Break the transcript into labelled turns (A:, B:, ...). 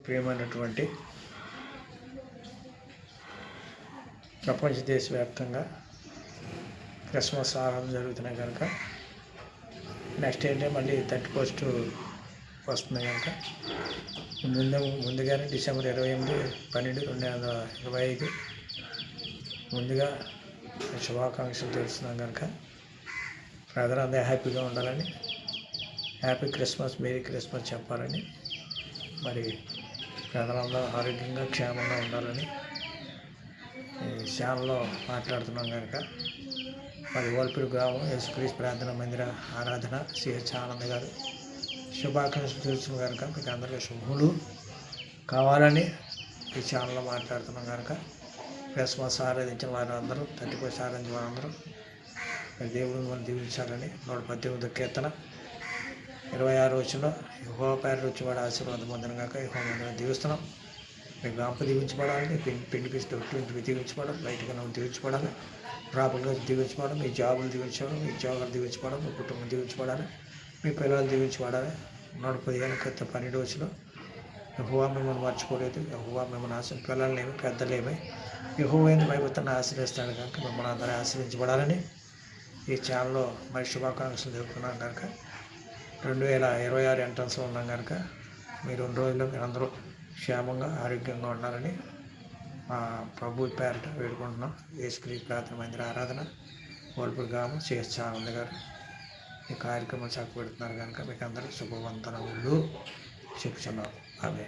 A: ప్రియమైనటువంటి ప్రపంచ దేశవ్యాప్తంగా క్రిస్మస్ ఆరాధన జరుగుతున్నాయి కనుక నెక్స్ట్ ఏంటంటే మళ్ళీ 31st వస్తుంది కనుక ముందుగానే డిసెంబర్ 28/12/2025 ముందుగా శుభాకాంక్షలు తెలుస్తున్నాం కనుక ప్రజలందరూ హ్యాపీగా ఉండాలని, హ్యాపీ క్రిస్మస్, మేరీ క్రిస్మస్ చెప్పాలని, మరి ప్రజలందరూ ఆరోగ్యంగా క్షేమంగా ఉండాలని ఈ ఛానల్లో మాట్లాడుతున్నాం కనుక మరి ఓల్పూరు గ్రామం యేసుక్రీస్తు ప్రార్థన మందిర ఆరాధన సిహెచ్ ఆనంద్ గారు శుభాకాంక్షలు తెలుస్తుంది కనుక మీకు అందరికీ శుభములు కావాలని ఈ ఛానల్లో మాట్లాడుతున్నాం కనుక క్రిస్మస్ ఆరాధించిన వారందరూ 31 ఆరాధించిన వారందరూ దేవుడు మనం దీవించాలని 118 కీర్తన 26 వచనంలో యెహోవా పేరట వచ్చేవాడు ఆశీర్వాదం పొందిన కాక యెహోవా మందిరం దీవిస్తున్నాం. మీ గాంప దీవించబడాలి, పిండి పిసి ఇంటికి దీవించబడాలి, బయటగా దీవించబడాలి, ప్రాపర్గా దీవించబడాలి, మీ జాబులు దీవించబడాలి, మీ ఉద్యోగాలు దీవించబడాలి, మీ కుటుంబం దీవించబడాలి, మీ పిల్లలు దీవించబడాలి. 115 కీర్తన 12 వచనంలో యెహోవా మిమ్మల్ని మర్చిపోలేదు, యెహోవా మిమ్మల్ని పిల్లలనేమి పెద్దలేమి యెహోవా భయభక్తులను ఆశ్రయిస్తాడు కనుక మిమ్మల్ని అందరూ ఆశ్రయించబడాలని ఈ ఛానల్లో మరి శుభాకాంక్షలు తెలుపుతున్నాం కనుక 2026 ఎంట్రన్స్లో ఉన్నాం కనుక మీ 2 రోజుల్లో మీరందరూ క్షేమంగా ఆరోగ్యంగా ఉండాలని మా ప్రభు పేరట వేడుకుంటున్నాం. యేసుక్రీస్తు ప్రార్థన మందిర ఆరాధన ఓల్పూరు గ్రామం సిహెచ్ ఆనంద్ గారు ఈ కార్యక్రమం చక్కబెడుతున్నారు కనుక మీకు అందరూ శుభవంతనములు చెప్పుచున్నాం. ఆమె